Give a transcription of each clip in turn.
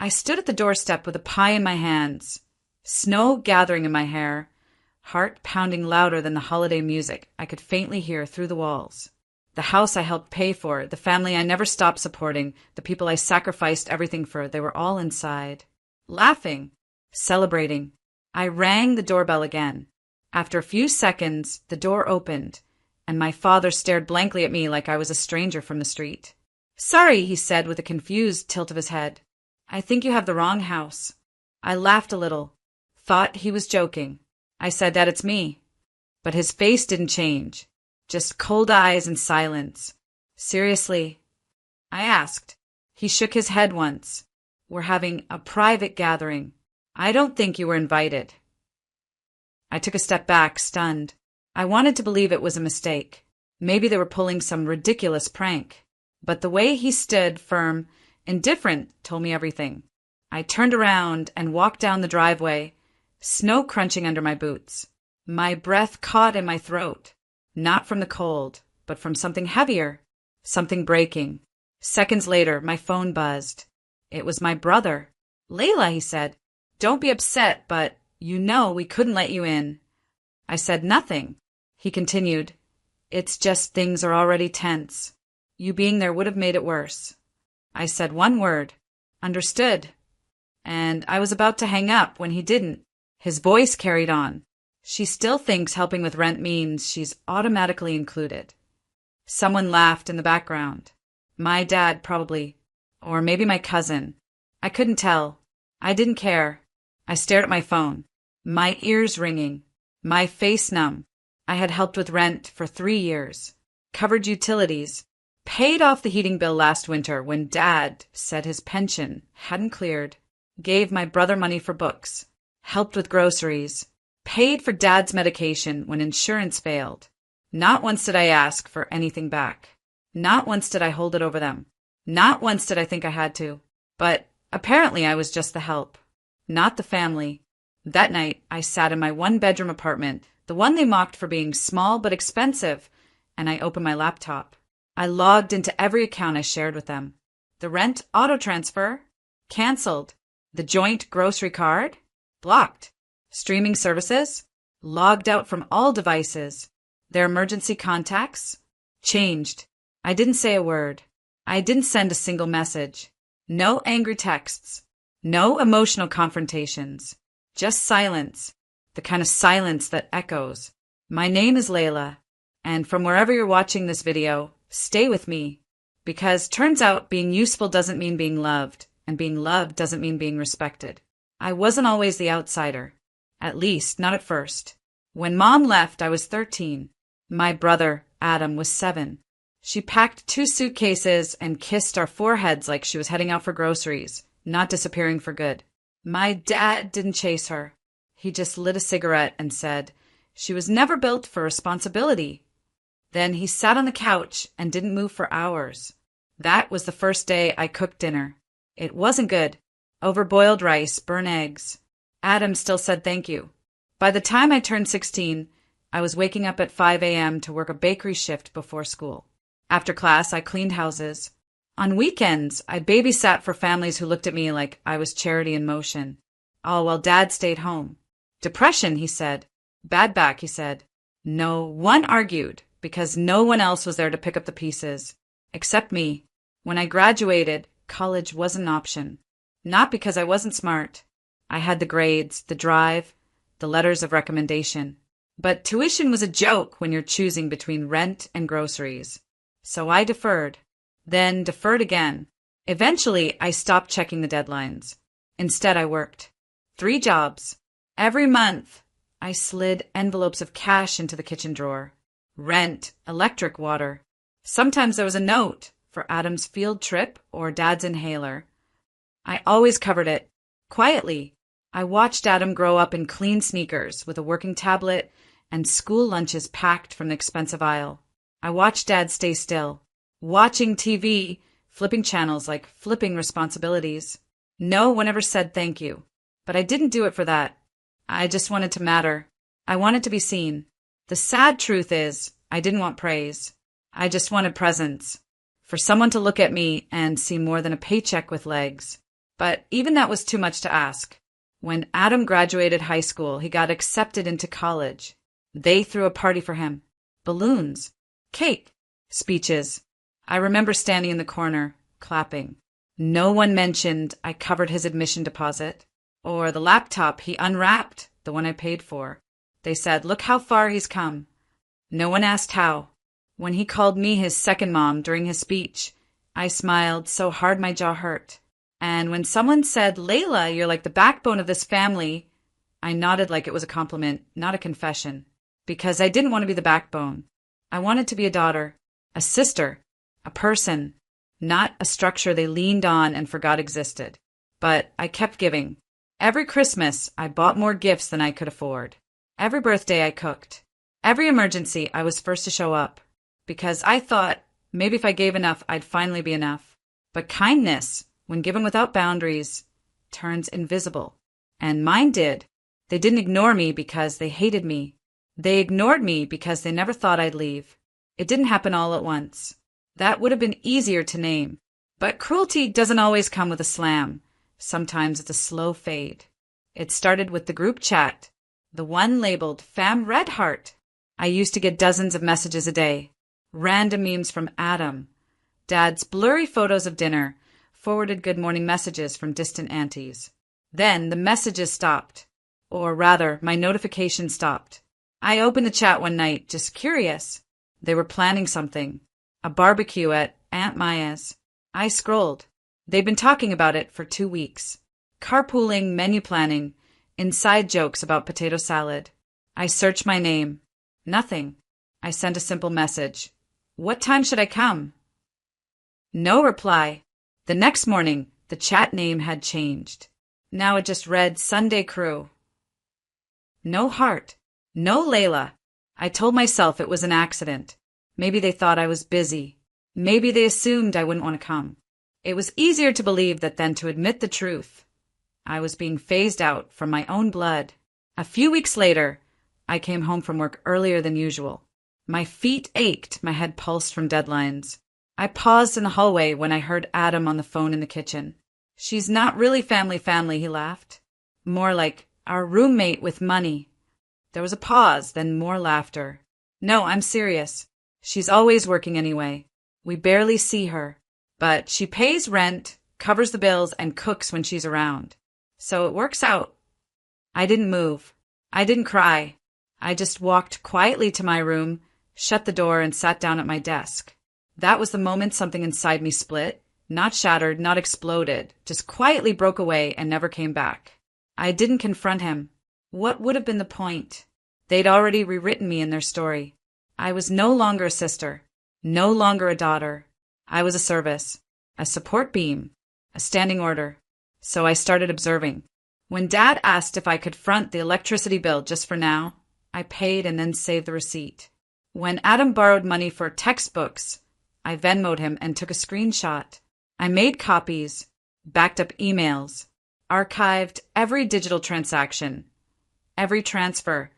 I stood at the doorstep with a pie in my hands, snow gathering in my hair, heart pounding louder than the holiday music I could faintly hear through the walls. The house I helped pay for, the family I never stopped supporting, the people I sacrificed everything for, they were all inside. Laughing, celebrating. I rang the doorbell again. After a few seconds, the door opened, and my father stared blankly at me like I was a stranger from the street. "Sorry," he said with a confused tilt of his head. "I think you have the wrong house." I laughed a little, thought he was joking. I said, "Dad, it's me." But his face didn't change, just cold eyes and silence. "Seriously?" I asked. He shook his head once. "We're having a private gathering. I don't think you were invited." I took a step back, stunned. I wanted to believe it was a mistake. Maybe they were pulling some ridiculous prank. But the way he stood, firm, indifferent, told me everything. I turned around and walked down the driveway, snow crunching under my boots. My breath caught in my throat, not from the cold, but from something heavier, something breaking. Seconds later, my phone buzzed. It was my brother. "Layla," he said, "don't be upset, but we couldn't let you in." I said nothing. He continued, "It's just things are already tense. You being there would have made it worse." I said one word, "Understood." And I was about to hang up when he didn't. His voice carried on. "She still thinks helping with rent means she's automatically included." Someone laughed in the background. My dad, probably. Or maybe my cousin. I couldn't tell. I didn't care. I stared at my phone. My ears ringing. My face numb. I had helped with rent for 3 years. Covered utilities. Paid off the heating bill last winter when Dad said his pension hadn't cleared. Gave my brother money for books. Helped with groceries. Paid for Dad's medication when insurance failed. Not once did I ask for anything back. Not once did I hold it over them. Not once did I think I had to. But apparently I was just the help, not the family. That night, I sat in my one-bedroom apartment, the one they mocked for being small but expensive, and I opened my laptop. I logged into every account I shared with them. The rent auto-transfer? Cancelled. The joint grocery card? Blocked. Streaming services? Logged out from all devices. Their emergency contacts? Changed. I didn't say a word. I didn't send a single message. No angry texts. No emotional confrontations. Just silence. The kind of silence that echoes. My name is Layla, and from wherever you're watching this video, stay with me. Because turns out being useful doesn't mean being loved, and being loved doesn't mean being respected. I wasn't always the outsider. At least, not at first. When Mom left, I was 13. My brother, Adam, was 7. She packed 2 suitcases and kissed our foreheads like she was heading out for groceries, not disappearing for good. My dad didn't chase her. He just lit a cigarette and said, "She was never built for responsibility." Then he sat on the couch and didn't move for hours. That was the first day I cooked dinner. It wasn't good. Overboiled rice, burnt eggs. Adam still said thank you. By the time I turned 16, I was waking up at 5 a.m. to work a bakery shift before school. After class, I cleaned houses. On weekends, I babysat for families who looked at me like I was charity in motion. All while Dad stayed home. Depression, he said. Bad back, he said. No one argued, because no one else was there to pick up the pieces. Except me. When I graduated, college was an option. Not because I wasn't smart. I had the grades, the drive, the letters of recommendation. But tuition was a joke when you're choosing between rent and groceries. So I deferred. Then deferred again. Eventually, I stopped checking the deadlines. Instead, I worked. 3 jobs. Every month, I slid envelopes of cash into the kitchen drawer. Rent, electric, water. Sometimes there was a note for Adam's field trip or Dad's inhaler. I always covered it. Quietly. I watched Adam grow up in clean sneakers with a working tablet and school lunches packed from the expensive aisle. I watched Dad stay still. Watching TV, flipping channels like flipping responsibilities. No one ever said thank you. But I didn't do it for that. I just wanted to matter. I wanted to be seen. The sad truth is, I didn't want praise. I just wanted presence. For someone to look at me and see more than a paycheck with legs. But even that was too much to ask. When Adam graduated high school, he got accepted into college. They threw a party for him. Balloons, cake, speeches. I remember standing in the corner, clapping. No one mentioned I covered his admission deposit, or the laptop he unwrapped, the one I paid for. They said, "Look how far he's come." No one asked how. When he called me his second mom during his speech, I smiled so hard my jaw hurt. And when someone said, "Layla, you're like the backbone of this family," I nodded like it was a compliment, not a confession. Because I didn't want to be the backbone. I wanted to be a daughter, a sister, a person, not a structure they leaned on and forgot existed. But I kept giving. Every Christmas, I bought more gifts than I could afford. Every birthday, I cooked. Every emergency, I was first to show up. Because I thought, maybe if I gave enough, I'd finally be enough. But kindness, when given without boundaries, turns invisible. And mine did. They didn't ignore me because they hated me. They ignored me because they never thought I'd leave. It didn't happen all at once. That would have been easier to name. But cruelty doesn't always come with a slam. Sometimes it's a slow fade. It started with the group chat, the one labeled Fam Red Heart. I used to get dozens of messages a day. Random memes from Adam. Dad's blurry photos of dinner. Forwarded good morning messages from distant aunties. Then the messages stopped. Or rather, my notification stopped. I opened the chat one night, just curious. They were planning something. A barbecue at Aunt Maya's. I scrolled. They'd been talking about it for 2 weeks. Carpooling, menu planning, inside jokes about potato salad. I searched my name. Nothing. I sent a simple message. "What time should I come?" No reply. The next morning, the chat name had changed. Now it just read Sunday Crew. No heart. No Layla. I told myself it was an accident. Maybe they thought I was busy. Maybe they assumed I wouldn't want to come. It was easier to believe that than to admit the truth. I was being phased out from my own blood. A few weeks later, I came home from work earlier than usual. My feet ached, my head pulsed from deadlines. I paused in the hallway when I heard Adam on the phone in the kitchen. "She's not really family, he laughed. More like our roommate with money. There was a pause, then more laughter. "No, I'm serious. She's always working anyway. We barely see her. But she pays rent, covers the bills, and cooks when she's around. So it works out." I didn't move. I didn't cry. I just walked quietly to my room, shut the door, and sat down at my desk. That was the moment something inside me split, not shattered, not exploded, just quietly broke away and never came back. I didn't confront him. What would have been the point? They'd already rewritten me in their story. I was no longer a sister, no longer a daughter. I was a service, a support beam, a standing order. So I started observing. When Dad asked if I could front the electricity bill just for now, I paid and then saved the receipt. When Adam borrowed money for textbooks, I Venmo'd him and took a screenshot. I made copies, backed up emails, archived every digital transaction, every transfer,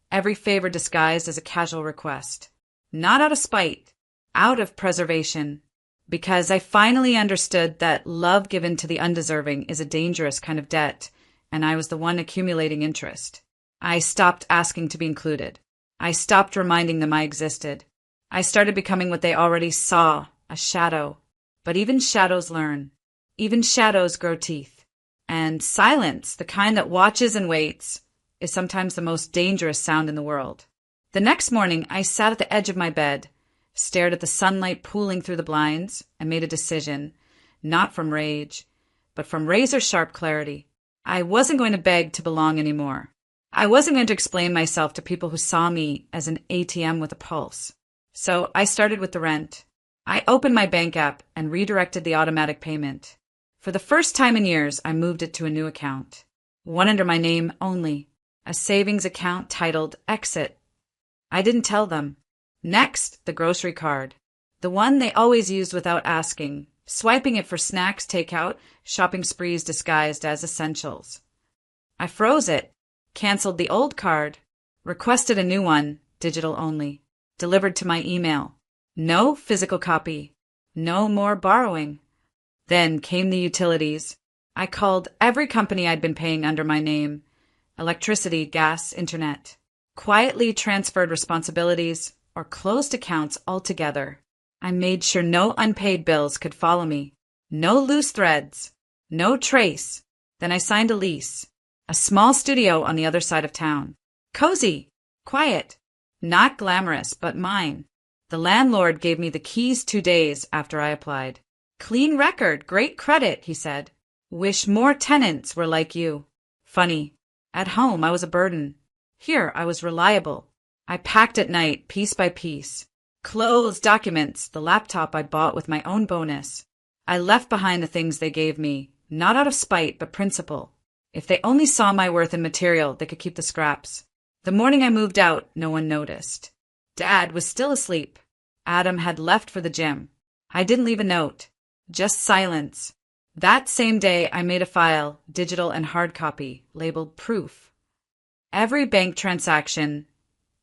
every favor disguised as a casual request. Not out of spite, out of preservation. Because I finally understood that love given to the undeserving is a dangerous kind of debt, and I was the one accumulating interest. I stopped asking to be included. I stopped reminding them I existed. I started becoming what they already saw, a shadow. But even shadows learn. Even shadows grow teeth. And silence, the kind that watches and waits, is sometimes the most dangerous sound in the world. The next morning, I sat at the edge of my bed, stared at the sunlight pooling through the blinds, and made a decision, not from rage, but from razor-sharp clarity. I wasn't going to beg to belong anymore. I wasn't going to explain myself to people who saw me as an ATM with a pulse. So I started with the rent. I opened my bank app and redirected the automatic payment. For the first time in years, I moved it to a new account. One under my name only, a savings account titled Exit. I didn't tell them. Next, the grocery card. The one they always used without asking, swiping it for snacks, takeout, shopping sprees disguised as essentials. I froze it, canceled the old card, requested a new one, digital only, delivered to my email. No physical copy. No more borrowing. Then came the utilities. I called every company I'd been paying under my name: electricity, gas, internet. Quietly transferred responsibilities or closed accounts altogether. I made sure no unpaid bills could follow me. No loose threads. No trace. Then I signed a lease. A small studio on the other side of town. Cozy. Quiet. Not glamorous, but mine. The landlord gave me the keys 2 days after I applied. Clean record, great credit, he said. Wish more tenants were like you. Funny. At home, I was a burden. Here, I was reliable. I packed at night, piece by piece. Clothes, documents, the laptop I bought with my own bonus. I left behind the things they gave me, not out of spite, but principle. If they only saw my worth in material, they could keep the scraps. The morning I moved out, no one noticed. Dad was still asleep. Adam had left for the gym. I didn't leave a note. Just silence. That same day, I made a file, digital and hard copy, labeled proof. Every bank transaction,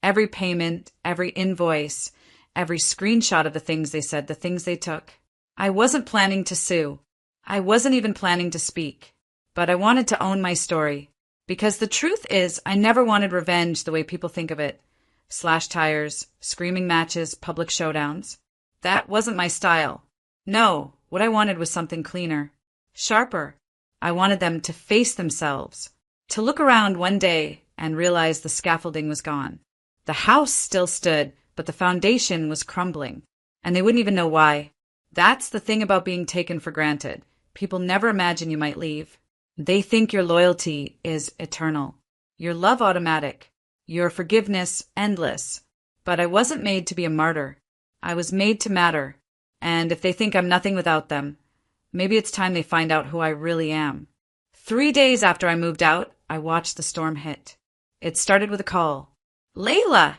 every payment, every invoice, every screenshot of the things they said, the things they took. I wasn't planning to sue. I wasn't even planning to speak. But I wanted to own my story. Because the truth is, I never wanted revenge the way people think of it. Slash tires, screaming matches, public showdowns. That wasn't my style. No, what I wanted was something cleaner. Sharper. I wanted them to face themselves. To look around one day and realize the scaffolding was gone. The house still stood, but the foundation was crumbling. And they wouldn't even know why. That's the thing about being taken for granted. People never imagine you might leave. They think your loyalty is eternal. Your love automatic. Your forgiveness endless. But I wasn't made to be a martyr. I was made to matter. And if they think I'm nothing without them, maybe it's time they find out who I really am. 3 days after I moved out, I watched the storm hit. It started with a call. Layla,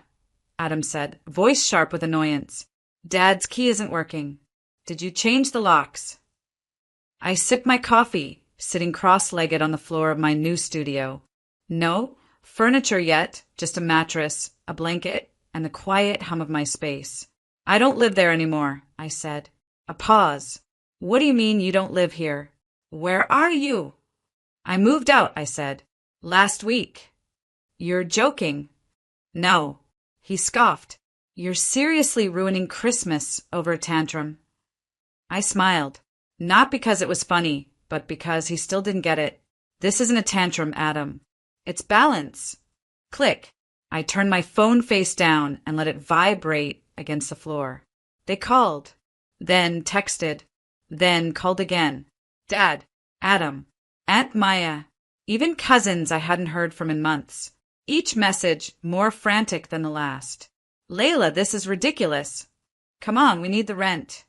Adam said, voice sharp with annoyance. Dad's key isn't working. Did you change the locks? I sipped my coffee, sitting cross-legged on the floor of my new studio. No furniture yet, just a mattress, a blanket, and the quiet hum of my space. I don't live there anymore, I said. A pause. What do you mean you don't live here? Where are you? I moved out, I said. Last week. You're joking. No. He scoffed. You're seriously ruining Christmas over a tantrum. I smiled. Not because it was funny, but because he still didn't get it. This isn't a tantrum, Adam. It's balance. Click. I turned my phone face down and let it vibrate against the floor. They called. Then texted. Then called again. Dad. Adam. Aunt Maya. Even cousins I hadn't heard from in months. Each message more frantic than the last. Layla, this is ridiculous. Come on, we need the rent.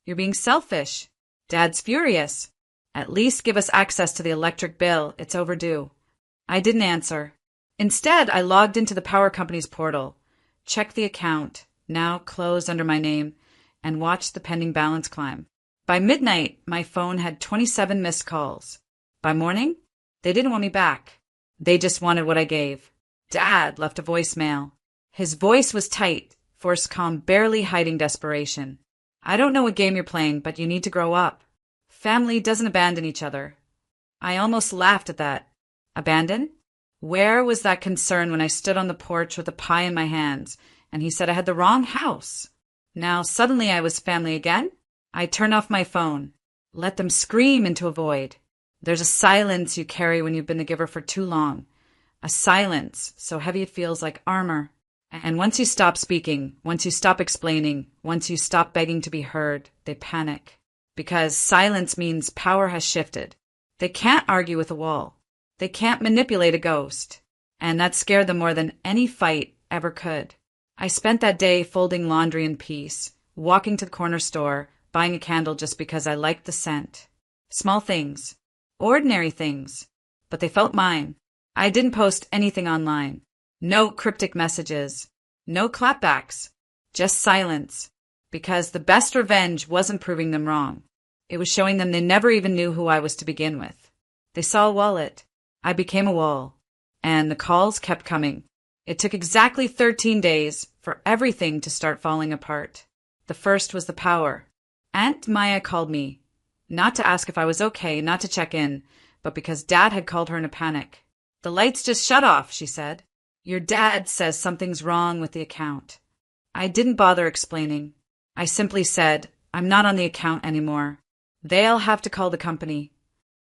You're being selfish. Dad's furious. At least give us access to the electric bill. It's overdue. I didn't answer. Instead, I logged into the power company's portal, checked the account, now closed under my name, and watched the pending balance climb. By midnight, my phone had 27 missed calls. By morning, they didn't want me back. They just wanted what I gave. Dad left a voicemail. His voice was tight, forced calm, barely hiding desperation. I don't know what game you're playing, but you need to grow up. Family doesn't abandon each other. I almost laughed at that. Abandon? Where was that concern when I stood on the porch with a pie in my hands, and he said I had the wrong house? Now suddenly I was family again? I turned off my phone. Let them scream into a void. There's a silence you carry when you've been the giver for too long. A silence so heavy it feels like armor. And once you stop speaking, once you stop explaining, once you stop begging to be heard, they panic. Because silence means power has shifted. They can't argue with a wall. They can't manipulate a ghost. And that scared them more than any fight ever could. I spent that day folding laundry in peace, walking to the corner store, buying a candle just because I liked the scent. Small things. Ordinary things. But they felt mine. I didn't post anything online. No cryptic messages. No clapbacks. Just silence. Because the best revenge wasn't proving them wrong. It was showing them they never even knew who I was to begin with. They saw a wallet. I became a wall. And the calls kept coming. It took exactly 13 days for everything to start falling apart. The first was the power. Aunt Maya called me. Not to ask if I was okay, not to check in, but because Dad had called her in a panic. "The lights just shut off," she said. "Your dad says something's wrong with the account." I didn't bother explaining. I simply said, "I'm not on the account anymore. They'll have to call the company."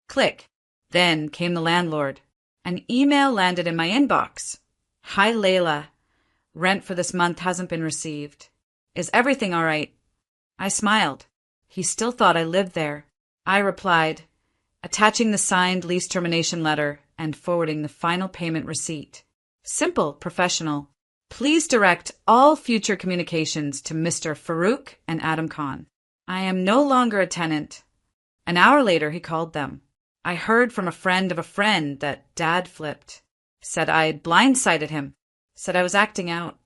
Click. Then came the landlord. An email landed in my inbox. "Hi, Layla. Rent for this month hasn't been received. Is everything all right?" I smiled. He still thought I lived there. I replied, attaching the signed lease termination letter and forwarding the final payment receipt. Simple, professional. "Please direct all future communications to Mr. Farouk and Adam Khan. I am no longer a tenant." An hour later, he called them. I heard from a friend of a friend that Dad flipped. Said I'd blindsided him. Said I was acting out.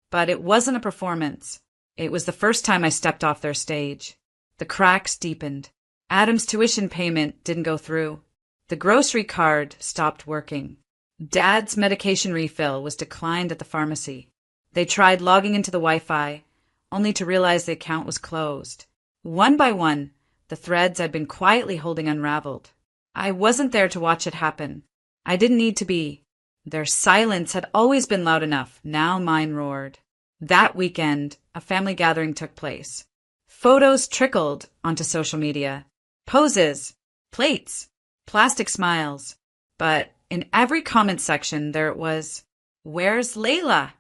But it wasn't a performance. It was the first time I stepped off their stage. The cracks deepened. Adam's tuition payment didn't go through. The grocery card stopped working. Dad's medication refill was declined at the pharmacy. They tried logging into the Wi-Fi, only to realize the account was closed. One by one, the threads I'd been quietly holding unraveled. I wasn't there to watch it happen. I didn't need to be. Their silence had always been loud enough. Now mine roared. That weekend, a family gathering took place. Photos trickled onto social media. Poses, plates, plastic smiles. But in every comment section, there it was, "Where's Layla?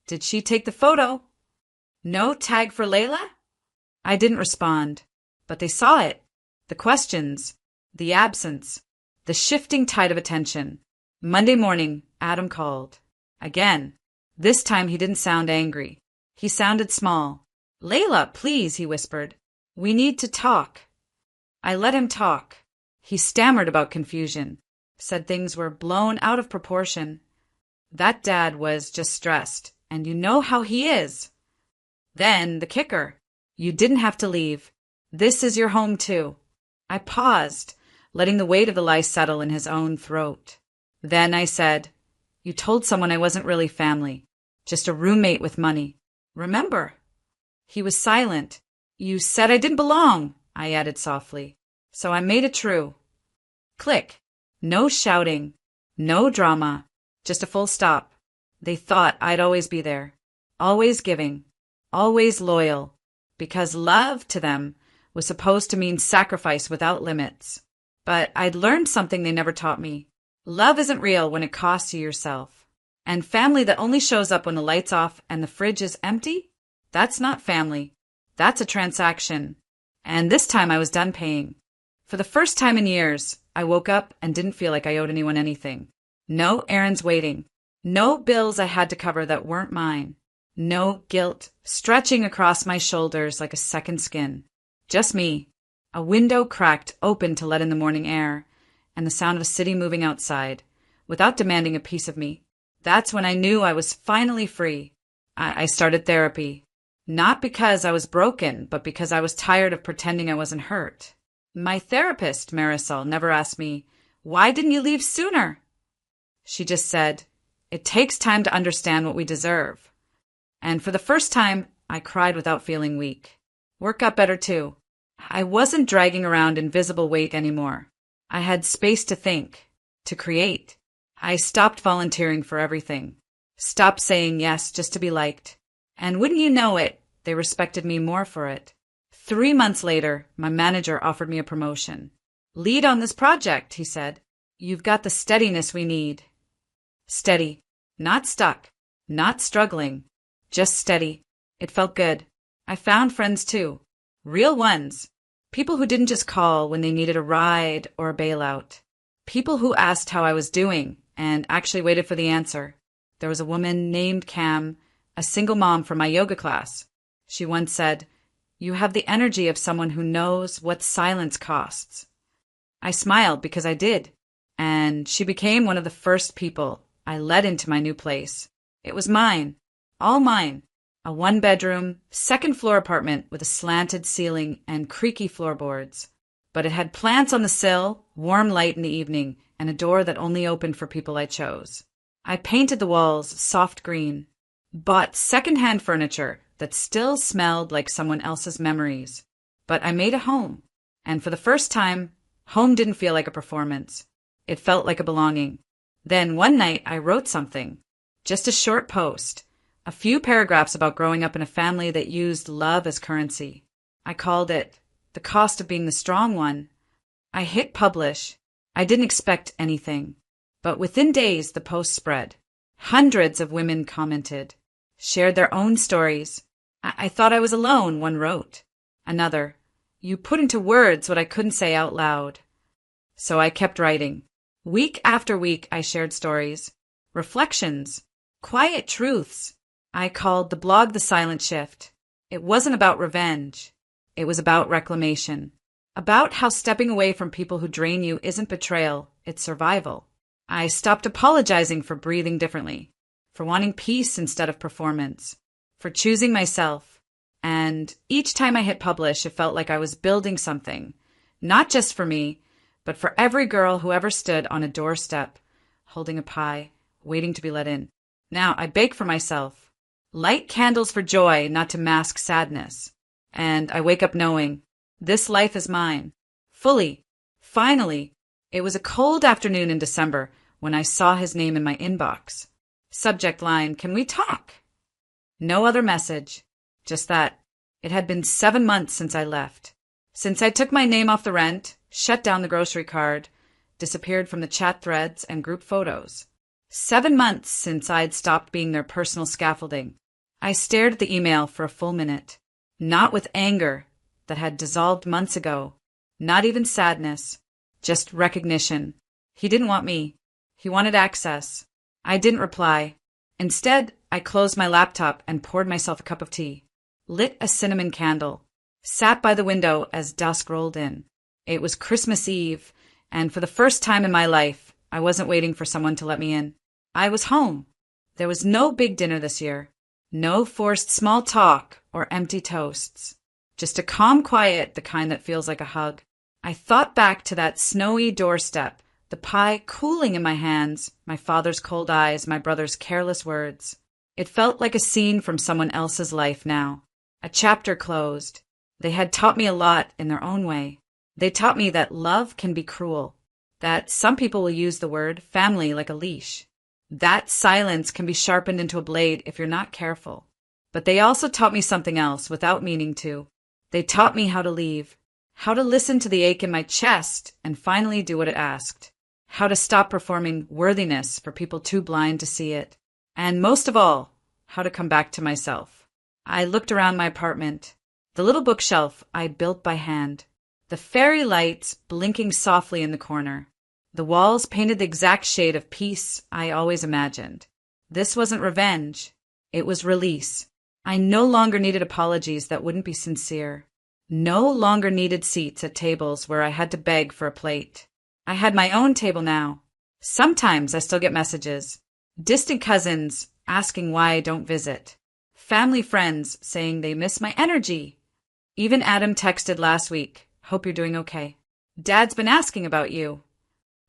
Did she take the photo? No tag for Layla?" I didn't respond, but they saw it. The questions, the absence, the shifting tide of attention. Monday morning, Adam called. Again. This time he didn't sound angry. He sounded small. "Layla, please," he whispered. "We need to talk." I let him talk. He stammered about confusion. Said things were blown out of proportion. That Dad was just stressed, and you know how he is. Then the kicker. "You didn't have to leave. This is your home too." I paused, letting the weight of the lie settle in his own throat. Then I said, "You told someone I wasn't really family, just a roommate with money. Remember?" He was silent. "You said I didn't belong," I added softly. "So I made it true." Click. No shouting, no drama, just a full stop. They thought I'd always be there, always giving, always loyal, because love to them was supposed to mean sacrifice without limits. But I'd learned something they never taught me. Love isn't real when it costs you yourself. And family that only shows up when the light's off and the fridge is empty? That's not family. That's a transaction. And this time I was done paying. For the first time in years, I woke up and didn't feel like I owed anyone anything. No errands waiting. No bills I had to cover that weren't mine. No guilt stretching across my shoulders like a second skin. Just me. A window cracked open to let in the morning air, and the sound of a city moving outside, without demanding a piece of me. That's when I knew I was finally free. I started therapy. Not because I was broken, but because I was tired of pretending I wasn't hurt. My therapist, Marisol, never asked me, "Why didn't you leave sooner?" She just said, "It takes time to understand what we deserve." And for the first time, I cried without feeling weak. Work got better too. I wasn't dragging around invisible weight anymore. I had space to think, to create. I stopped volunteering for everything. Stopped saying yes just to be liked. And wouldn't you know it, they respected me more for it. 3 months later, my manager offered me a promotion. "Lead on this project," he said. "You've got the steadiness we need." Steady. Not stuck. Not struggling. Just steady. It felt good. I found friends too. Real ones. People who didn't just call when they needed a ride or a bailout. People who asked how I was doing and actually waited for the answer. There was a woman named Cam, a single mom from my yoga class. She once said, "You have the energy of someone who knows what silence costs." I smiled because I did, and she became one of the first people I led into my new place. It was mine, all mine. A 1-bedroom, second-floor apartment with a slanted ceiling and creaky floorboards. But it had plants on the sill, warm light in the evening, and a door that only opened for people I chose. I painted the walls soft green, bought second-hand furniture that still smelled like someone else's memories. But I made a home. And for the first time, home didn't feel like a performance. It felt like a belonging. Then one night I wrote something. Just a short post. A few paragraphs about growing up in a family that used love as currency. I called it The Cost of Being the Strong One. I hit publish. I didn't expect anything. But within days, the post spread. Hundreds of women commented, shared their own stories. I thought I was alone, one wrote. Another, you put into words what I couldn't say out loud. So I kept writing. Week after week, I shared stories, reflections, quiet truths. I called the blog The Silent Shift. It wasn't about revenge. It was about reclamation. About how stepping away from people who drain you isn't betrayal, it's survival. I stopped apologizing for breathing differently, for wanting peace instead of performance, for choosing myself. And each time I hit publish, it felt like I was building something, not just for me, but for every girl who ever stood on a doorstep, holding a pie, waiting to be let in. Now I bake for myself. Light candles for joy, not to mask sadness. And I wake up knowing, this life is mine. Fully. Finally. It was a cold afternoon in December when I saw his name in my inbox. Subject line, can we talk? No other message. Just that. It had been 7 months since I left. Since I took my name off the rent, shut down the grocery card, disappeared from the chat threads and group photos. 7 months since I'd stopped being their personal scaffolding. I stared at the email for a full minute. Not with anger that had dissolved months ago. Not even sadness. Just recognition. He didn't want me. He wanted access. I didn't reply. Instead, I closed my laptop and poured myself a cup of tea. Lit a cinnamon candle. Sat by the window as dusk rolled in. It was Christmas Eve, and for the first time in my life, I wasn't waiting for someone to let me in. I was home. There was no big dinner this year. No forced small talk or empty toasts. Just a calm quiet, the kind that feels like a hug. I thought back to that snowy doorstep, the pie cooling in my hands, my father's cold eyes, my brother's careless words. It felt like a scene from someone else's life now. A chapter closed. They had taught me a lot in their own way. They taught me that love can be cruel, that some people will use the word family like a leash, that silence can be sharpened into a blade if you're not careful. But they also taught me something else without meaning to. They taught me how to leave, how to listen to the ache in my chest and finally do what it asked, how to stop performing worthiness for people too blind to see it, and most of all, how to come back to myself. I looked around my apartment, the little bookshelf I built by hand, the fairy lights blinking softly in the corner, the walls painted the exact shade of peace I always imagined. This wasn't revenge. It was release. I no longer needed apologies that wouldn't be sincere. No longer needed seats at tables where I had to beg for a plate. I had my own table now. Sometimes I still get messages. Distant cousins asking why I don't visit. Family friends saying they miss my energy. Even Adam texted last week, hope you're doing okay. Dad's been asking about you.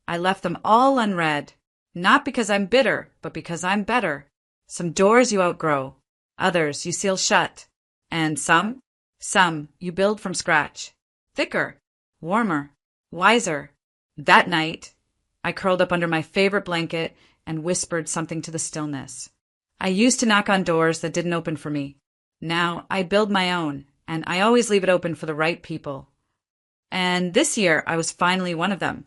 I left them all unread. Not because I'm bitter, but because I'm better. Some doors you outgrow. Others you seal shut. And some you build from scratch. Thicker, warmer, wiser. That night, I curled up under my favorite blanket and whispered something to the stillness. I used to knock on doors that didn't open for me. Now I build my own, and I always leave it open for the right people. And this year, I was finally one of them.